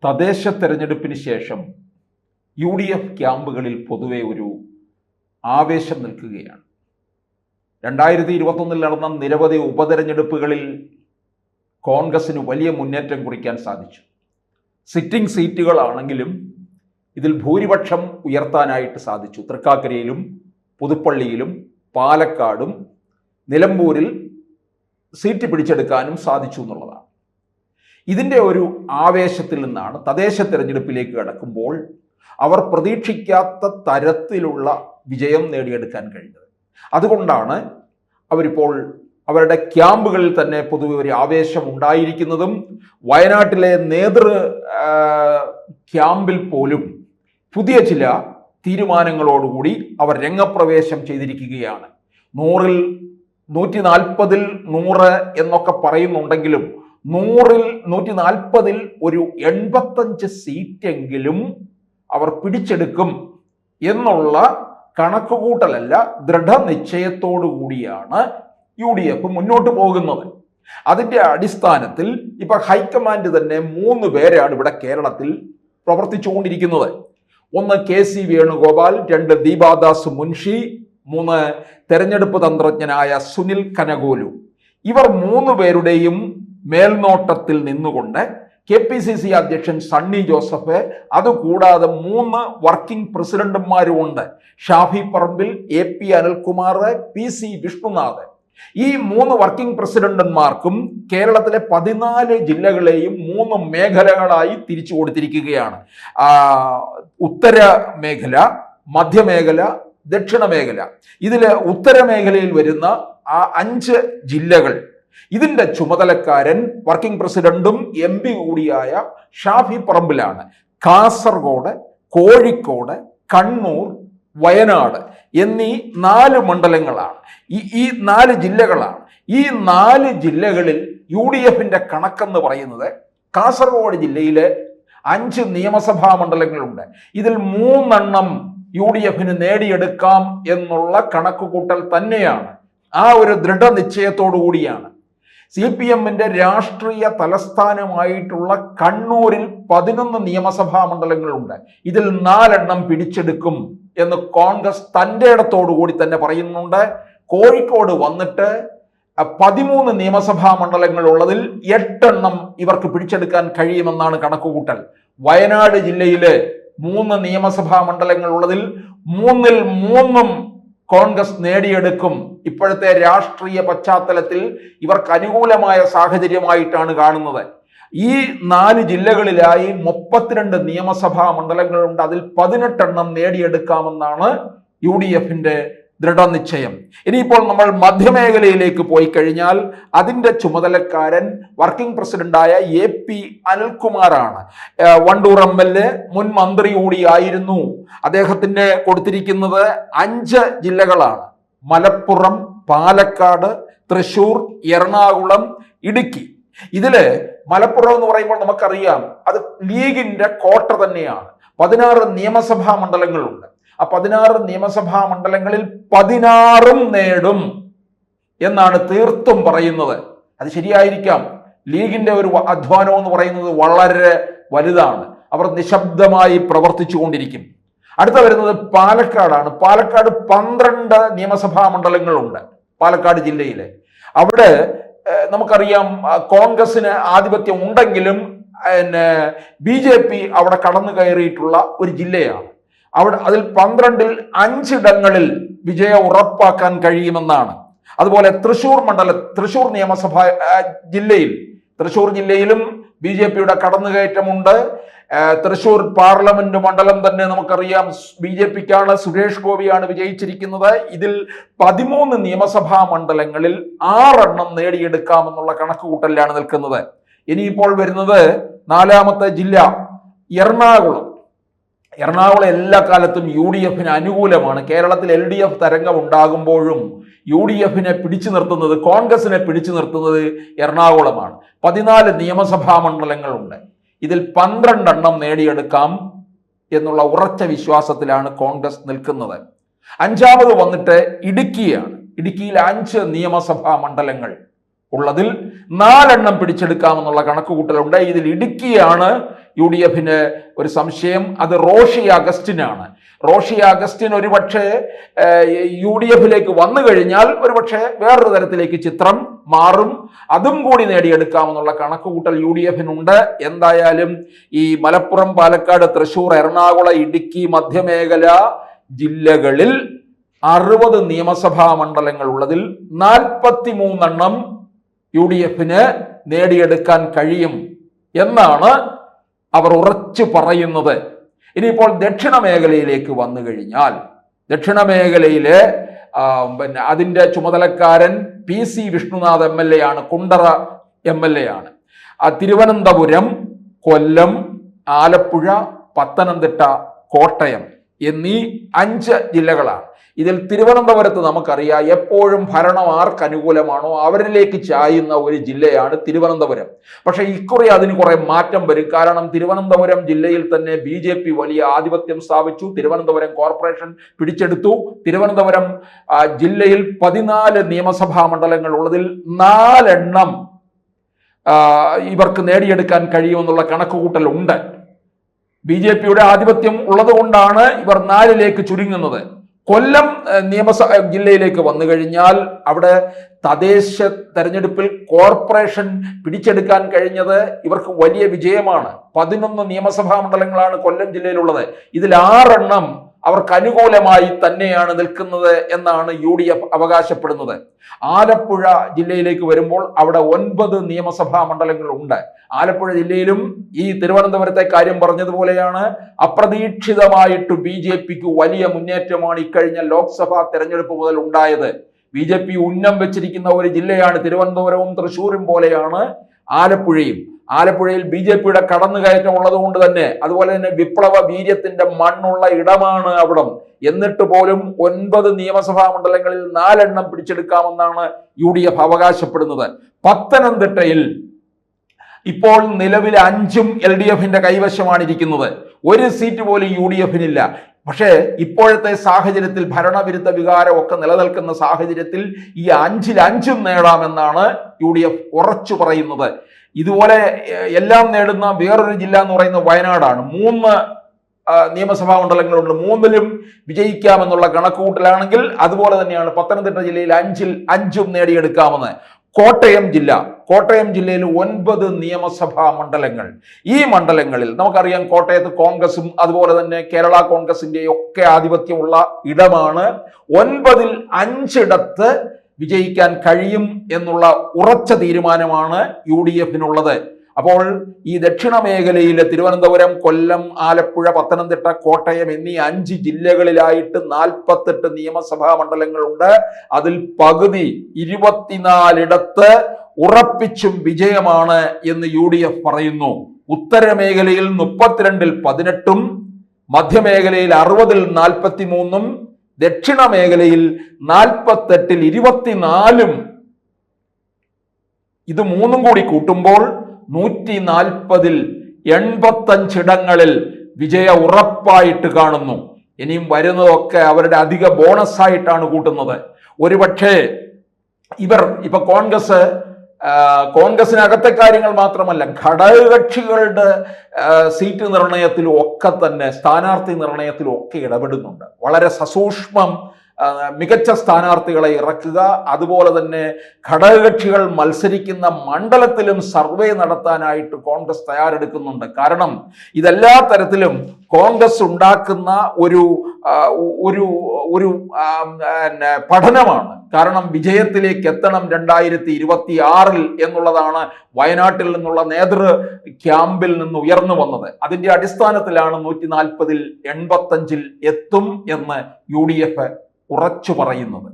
തദ്ദേശ തെരഞ്ഞെടുപ്പിന് ശേഷം UDF ക്യാമ്പുകളിൽ പൊതുവെ ഒരു ആവേശം നിൽക്കുകയാണ്. 2021 നടന്ന നിരവധി ഉപതെരഞ്ഞെടുപ്പുകളിൽ കോൺഗ്രസിന് വലിയ മുന്നേറ്റം കുറിക്കാൻ സാധിച്ചു. സിറ്റിംഗ് സീറ്റുകളാണെങ്കിലും ഇതിൽ ഭൂരിപക്ഷം ഉയർത്താനായിട്ട് സാധിച്ചു. തൃക്കാക്കരയിലും പുതുപ്പള്ളിയിലും പാലക്കാടും നിലമ്പൂരിൽ സീറ്റ് പിടിച്ചെടുക്കാനും സാധിച്ചു എന്നുള്ളതാണ്. ഇതിൻ്റെ ഒരു ആവേശത്തിൽ നിന്നാണ് തദ്ദേശ തെരഞ്ഞെടുപ്പിലേക്ക് കടക്കുമ്പോൾ അവർ പ്രതീക്ഷിക്കാത്ത തരത്തിലുള്ള വിജയം നേടിയെടുക്കാൻ കഴിഞ്ഞത്. അതുകൊണ്ടാണ് അവരിപ്പോൾ അവരുടെ ക്യാമ്പുകളിൽ തന്നെ പൊതുവെ ഒരു ആവേശം ഉണ്ടായിരിക്കുന്നതും വയനാട്ടിലെ നേതൃ ക്യാമ്പിൽ പോലും പുതിയ ചില തീരുമാനങ്ങളോടുകൂടി അവർ രംഗപ്രവേശം ചെയ്തിരിക്കുകയാണ്. 100-ൽ 140-ൽ 100 എന്നൊക്കെ പറയുന്നുണ്ടെങ്കിലും 100-ൽ 140-ൽ ഒരു 85 സീറ്റെങ്കിലും അവർ പിടിച്ചെടുക്കും എന്നുള്ള കണക്കുകൂട്ടലല്ല, ദൃഢനിശ്ചയത്തോടു കൂടിയാണ് UDF മുന്നോട്ട് പോകുന്നത്. അതിൻ്റെ അടിസ്ഥാനത്തിൽ ഇപ്പൊ ഹൈക്കമാൻഡ് തന്നെ 3 പേരാണ് ഇവിടെ കേരളത്തിൽ പ്രവർത്തിച്ചുകൊണ്ടിരിക്കുന്നത്. 1 KC വേണുഗോപാൽ, 2 ദീപാദാസ് മുൻഷി, 3 തെരഞ്ഞെടുപ്പ് തന്ത്രജ്ഞനായ സുനിൽ കനഗോലു. ഇവർ 3 പേരുടെയും മേൽനോട്ടത്തിൽ നിന്നുകൊണ്ട് KPCC അധ്യക്ഷൻ സണ്ണി ജോസഫ്, അതുകൂടാതെ 3 വർക്കിംഗ് പ്രസിഡന്റുമാരും ഉണ്ട്. Shafi Parambil, AP Anilkumar, PC Vishnunath. ഈ 3 വർക്കിംഗ് പ്രസിഡന്റന്മാർക്കും കേരളത്തിലെ 14 ജില്ലകളെയും 3 മേഖലകളായി തിരിച്ചു കൊടുത്തിരിക്കുകയാണ്. ഉത്തര മേഖല, മധ്യമേഖല, ദക്ഷിണ മേഖല. ഇതിൽ ഉത്തര മേഖലയിൽ വരുന്ന 5 ജില്ലകൾ, ഇതിന്റെ ചുമതലക്കാരൻ വർക്കിംഗ് പ്രസിഡന്റും MP കൂടിയായ ഷാഫി പറമ്പിലാണ്. കാസർഗോഡ്, കോഴിക്കോട്, കണ്ണൂർ, വയനാട് എന്നീ 4 മണ്ഡലങ്ങളാണ്, ഈ 4 ജില്ലകളാണ്. ഈ 4 ജില്ലകളിൽ UDFന്റെ കണക്കെന്ന് പറയുന്നത് കാസർഗോഡ് ജില്ലയിലെ 5 നിയമസഭാ മണ്ഡലങ്ങളുണ്ട്. ഇതിൽ 3 UDFന് നേടിയെടുക്കാം എന്നുള്ള കണക്കുകൂട്ടൽ തന്നെയാണ്. ആ ഒരു ദൃഢനിശ്ചയത്തോടു കൂടിയാണ്. CPMന്റെ രാഷ്ട്രീയ തലസ്ഥാനമായിട്ടുള്ള കണ്ണൂരിൽ 11 നിയമസഭാ മണ്ഡലങ്ങളുണ്ട്. ഇതിൽ 4 പിടിച്ചെടുക്കും എന്ന് കോൺഗ്രസ് തൻ്റെ ഇടത്തോടു കൂടി തന്നെ പറയുന്നുണ്ട്. കോഴിക്കോട് വന്നിട്ട് 13 നിയമസഭാ മണ്ഡലങ്ങൾ ഉള്ളതിൽ 8 ഇവർക്ക് പിടിച്ചെടുക്കാൻ കഴിയുമെന്നാണ് കണക്കുകൂട്ടൽ. വയനാട് ജില്ലയില് 3 നിയമസഭാ മണ്ഡലങ്ങൾ ഉള്ളതിൽ 3-ൽ 3 കോൺഗ്രസ് നേടിയെടുക്കും. ഇപ്പോഴത്തെ രാഷ്ട്രീയ പശ്ചാത്തലത്തിൽ ഇവർക്ക് അനുകൂലമായ സാഹചര്യമായിട്ടാണ് കാണുന്നത്. ഈ 4 ജില്ലകളിലായി 32 നിയമസഭാ മണ്ഡലങ്ങളുണ്ട്. അതിൽ 18 നേടിയെടുക്കാമെന്നാണ് UDFന്റെ ദൃഢനിശ്ചയം. ഇനിയിപ്പോൾ നമ്മൾ മധ്യമേഖലയിലേക്ക് പോയി കഴിഞ്ഞാൽ അതിൻ്റെ ചുമതലക്കാരൻ വർക്കിംഗ് പ്രസിഡന്റായ AP അനിൽകുമാറാണ്. വണ്ടൂർ MLA, മുൻ മന്ത്രി കൂടിയായിരുന്നു. അദ്ദേഹത്തിന് കൊടുത്തിരിക്കുന്നത് 5 ജില്ലകളാണ്: മലപ്പുറം, പാലക്കാട്, തൃശൂർ, എറണാകുളം, ഇടുക്കി. ഇതില് മലപ്പുറം എന്ന് പറയുമ്പോൾ നമുക്കറിയാം അത് ലീഗിന്റെ കോട്ട തന്നെയാണ്. 16 നിയമസഭാ മണ്ഡലങ്ങളുണ്ട്. ആ 16 നിയമസഭാ മണ്ഡലങ്ങളിൽ 16 നേടും എന്നാണ് തീർത്തും പറയുന്നത്. അത് ശരിയായിരിക്കാം. ലീഗിന്റെ ഒരു അധ്വാനം എന്ന് പറയുന്നത് വളരെ വലുതാണ്. അവർ നിശബ്ദമായി പ്രവർത്തിച്ചു കൊണ്ടിരിക്കും. അടുത്ത വരുന്നത് പാലക്കാടാണ്. പാലക്കാട് 12 നിയമസഭാ മണ്ഡലങ്ങളുണ്ട് പാലക്കാട് ജില്ലയിലെ. അവിടെ നമുക്കറിയാം കോൺഗ്രസിന് ആധിപത്യം ഉണ്ടെങ്കിലും BJP അവിടെ കടന്നു കയറിയിട്ടുള്ള ഒരു ജില്ലയാണ്. അതിൽ 12-ൽ 5 ഇടങ്ങളിൽ വിജയം ഉറപ്പാക്കാൻ കഴിയുമെന്നാണ്. അതുപോലെ തൃശൂർ നിയമസഭാ തൃശൂർ ജില്ലയിലും BJPയുടെ കടന്നുകയറ്റമുണ്ട്. തൃശൂർ പാർലമെന്റ് മണ്ഡലം തന്നെ നമുക്കറിയാം BJPക്കാണ്. സുരേഷ് ഗോപിയാണ് വിജയിച്ചിരിക്കുന്നത്. ഇതിൽ 13 നിയമസഭാ മണ്ഡലങ്ങളിൽ 6 നേടിയെടുക്കാമെന്നുള്ള കണക്കുകൂട്ടലിലാണ് നിൽക്കുന്നത്. ഇനിയിപ്പോൾ വരുന്നത് 4ാമത്തെ ജില്ല എറണാകുളം. എറണാകുളം എല്ലാ കാലത്തും UDFന് അനുകൂലമാണ്. കേരളത്തിൽ LDF തരംഗം ഉണ്ടാകുമ്പോഴും UDFനെ പിടിച്ചു നിർത്തുന്നത്, കോൺഗ്രസിനെ പിടിച്ചു നിർത്തുന്നത് എറണാകുളമാണ്. 14 നിയമസഭാ മണ്ഡലങ്ങളുണ്ട്. ഇതിൽ 12 നേടിയെടുക്കാം എന്നുള്ള ഉറച്ച വിശ്വാസത്തിലാണ് കോൺഗ്രസ് നിൽക്കുന്നത്. 5ാമത് വന്നിട്ട് ഇടുക്കിയാണ്. ഇടുക്കിയിൽ 5 നിയമസഭാ മണ്ഡലങ്ങൾ ഉള്ളതിൽ 4 പിടിച്ചെടുക്കാമെന്നുള്ള കണക്കുകൂട്ടലുണ്ട്. ഇതിൽ ഇടുക്കിയാണ് UDF-ന് ഒരു സംശയം. അത് റോഷി അഗസ്റ്റിനാണ്. റോഷി അഗസ്റ്റിൻ ഒരുപക്ഷെ UDF-ലേക്ക് വന്നു കഴിഞ്ഞാൽ ഒരുപക്ഷെ വേറൊരു തരത്തിലേക്ക് ചിത്രം മാറും. അതും കൂടി നേടിയെടുക്കാമെന്നുള്ള കണക്കുകൂട്ടൽ UDF-നുണ്ട്. എന്തായാലും ഈ മലപ്പുറം, പാലക്കാട്, തൃശൂർ, എറണാകുളം, ഇടുക്കി, മധ്യമേഖല ജില്ലകളിൽ 60 നിയമസഭാ മണ്ഡലങ്ങൾ ഉള്ളതിൽ 43 UDF-ന് നേടിയെടുക്കാൻ കഴിയും എന്നാണ് അവർ ഉറച്ചു പറയുന്നത്. ഇനിയിപ്പോൾ ദക്ഷിണ മേഖലയിലേക്ക് വന്നു കഴിഞ്ഞാൽ ദക്ഷിണ മേഖലയിലെ അതിൻ്റെ ചുമതലക്കാരൻ PC വിഷ്ണുനാഥ് MLA ആണ്, കുണ്ടറ MLA ആണ്. തിരുവനന്തപുരം, കൊല്ലം, ആലപ്പുഴ, പത്തനംതിട്ട, കോട്ടയം എന്നീ 5 ജില്ലകളാണ്. ഇതിൽ തിരുവനന്തപുരത്ത് നമുക്കറിയാം എപ്പോഴും ഭരണം ആർക്ക് അനുകൂലമാണോ അവരിലേക്ക് ചായുന്ന ഒരു ജില്ലയാണ് തിരുവനന്തപുരം. പക്ഷേ ഇക്കുറി അതിന് കുറെ മാറ്റം വരും. കാരണം തിരുവനന്തപുരം ജില്ലയിൽ തന്നെ BJP വലിയ ആധിപത്യം സ്ഥാപിച്ചു. തിരുവനന്തപുരം കോർപ്പറേഷൻ പിടിച്ചെടുത്തു. തിരുവനന്തപുരം ജില്ലയിൽ 14 നിയമസഭാ മണ്ഡലങ്ങൾ ഉള്ളതിൽ 4 ഇവർക്ക് നേടിയെടുക്കാൻ കഴിയുമെന്നുള്ള കണക്കുകൂട്ടൽ ഉണ്ട്. BJP-യുടെ ആധിപത്യം ഉള്ളത് കൊണ്ടാണ് ഇവർ 4ലേക്ക് ചുരുങ്ങുന്നത്. കൊല്ലം ജില്ലയിലേക്ക് വന്നു കഴിഞ്ഞാൽ അവിടെ തദ്ദേശ തെരഞ്ഞെടുപ്പിൽ കോർപ്പറേഷൻ പിടിച്ചെടുക്കാൻ കഴിഞ്ഞത് ഇവർക്ക് വലിയ വിജയമാണ്. 11 നിയമസഭാ മണ്ഡലങ്ങളാണ് കൊല്ലം ജില്ലയിലുള്ളത്. ഇതിൽ 6 അവർക്ക് അനുകൂലമായി തന്നെയാണ് നിൽക്കുന്നത് എന്നാണ് UDF അവകാശപ്പെടുന്നത്. ആലപ്പുഴ ജില്ലയിലേക്ക് വരുമ്പോൾ അവിടെ 9 നിയമസഭാ മണ്ഡലങ്ങൾ ഉണ്ട്. ആലപ്പുഴ ജില്ലയിലും ഈ തിരുവനന്തപുരത്തെ കാര്യം പറഞ്ഞതുപോലെയാണ്. അപ്രതീക്ഷിതമായിട്ട് BJP-ക്ക് വലിയ മുന്നേറ്റമാണ് ഇക്കഴിഞ്ഞ ലോക്സഭാ തെരഞ്ഞെടുപ്പ് മുതൽ ഉണ്ടായത്. BJP ഉന്നം വെച്ചിരിക്കുന്ന ഒരു ജില്ലയാണ് തിരുവനന്തപുരവും തൃശ്ശൂരും പോലെയാണ് ആലപ്പുഴയും. ആലപ്പുഴയിൽ BJP-യുടെ കടന്നുകയറ്റം ഉള്ളത് കൊണ്ട് തന്നെ, അതുപോലെ തന്നെ വിപ്ലവ വീര്യത്തിന്റെ മണ്ണുള്ള ഇടമാണ് അവിടം. എന്നിട്ട് പോലും 9 നിയമസഭാ മണ്ഡലങ്ങളിൽ 4 പിടിച്ചെടുക്കാമെന്നാണ് UDF അവകാശപ്പെടുന്നത്. പത്തനംതിട്ടയിൽ ഇപ്പോൾ നിലവിൽ 5 LDF-ന്റെ കൈവശമാണ് ഇരിക്കുന്നത്. ഒരു സീറ്റ് പോലും UDF-നില്ല. പക്ഷേ ഇപ്പോഴത്തെ സാഹചര്യത്തിൽ ഭരണവിരുദ്ധ വികാരം ഒക്കെ നിലനിൽക്കുന്ന സാഹചര്യത്തിൽ ഈ 5-ൽ 5 നേടാമെന്നാണ് UDF ഉറച്ചു പറയുന്നത്. ഇതുപോലെ എല്ലാം നേടുന്ന വേറൊരു ജില്ല എന്ന് പറയുന്നത് വയനാടാണ്. 3 നിയമസഭാ മണ്ഡലങ്ങളുണ്ട്. 3ലും വിജയിക്കാമെന്നുള്ള കണക്കുകൂട്ടലാണെങ്കിൽ അതുപോലെ തന്നെയാണ് പത്തനംതിട്ട ജില്ലയിൽ 5-ൽ 5 നേടിയെടുക്കാമെന്ന്. കോട്ടയം ജില്ലയിൽ 9 നിയമസഭാ മണ്ഡലങ്ങൾ. ഈ മണ്ഡലങ്ങളിൽ നമുക്കറിയാം കോട്ടയത്ത് കോൺഗ്രസും അതുപോലെ തന്നെ കേരള കോൺഗ്രസിന്റെ ഒക്കെ ആധിപത്യമുള്ള ഇടമാണ്. 9-ൽ 5 വിജയിക്കാൻ കഴിയും എന്നുള്ള ഉറച്ച തീരുമാനമാണ് UDF-നുള്ളത്. അപ്പോൾ ഈ ദക്ഷിണ മേഖലയിലെ തിരുവനന്തപുരം, കൊല്ലം, ആലപ്പുഴ, പത്തനംതിട്ട, കോട്ടയം എന്നീ 5 ജില്ലകളിലായിട്ട് 48 നിയമസഭാ മണ്ഡലങ്ങളുണ്ട്. അതിൽ പകുതി 24 ഉറപ്പിച്ചും വിജയമാണ് എന്ന് UDF പറയുന്നു. ഉത്തരമേഖലയിൽ 32-ൽ 18, മധ്യമേഖലയിൽ 60-ൽ 43, ദക്ഷിണ മേഖലയിൽ 48-ൽ 24. ഇത് 3 കൂടി കൂട്ടുമ്പോൾ 140-ൽ 85 ഇടങ്ങളിൽ വിജയ ഉറപ്പായിട്ട് കാണുന്നു. ഇനിയും വരുന്നതൊക്കെ അവരുടെ അധിക ബോണസ് ആയിട്ടാണ് കൂട്ടുന്നത്. ഒരുപക്ഷെ ഇപ്പൊ കോൺഗ്രസിനകത്തെ കാര്യങ്ങൾ മാത്രമല്ല, ഘടകകക്ഷികളുടെ സീറ്റ് നിർണയത്തിലും ഒക്കെ തന്നെ, സ്ഥാനാർത്ഥി നിർണയത്തിലും ഒക്കെ ഇടപെടുന്നുണ്ട്. വളരെ സസൂക്ഷ്മം മികച്ച സ്ഥാനാർത്ഥികളെ ഇറക്കുക, അതുപോലെ തന്നെ ഘടകകക്ഷികൾ മത്സരിക്കുന്ന മണ്ഡലത്തിലും സർവേ നടത്താനായിട്ട് കോൺഗ്രസ് തയ്യാറെടുക്കുന്നുണ്ട്. കാരണം ഇതെല്ലാ തരത്തിലും കോൺഗ്രസ് ഉണ്ടാക്കുന്ന ഒരു പഠനമാണ്. കാരണം വിജയത്തിലേക്ക് എത്തണം 2026-ൽ എന്നുള്ളതാണ് വയനാട്ടിൽ നിന്നുള്ള നേതൃ ക്യാമ്പിൽ നിന്ന് ഉയർന്നു വന്നത്. അതിന്റെ അടിസ്ഥാനത്തിലാണ് 140-ൽ 85-ൽ എത്തും എന്ന് UDF ഉറച്ചു പറയുന്നത്.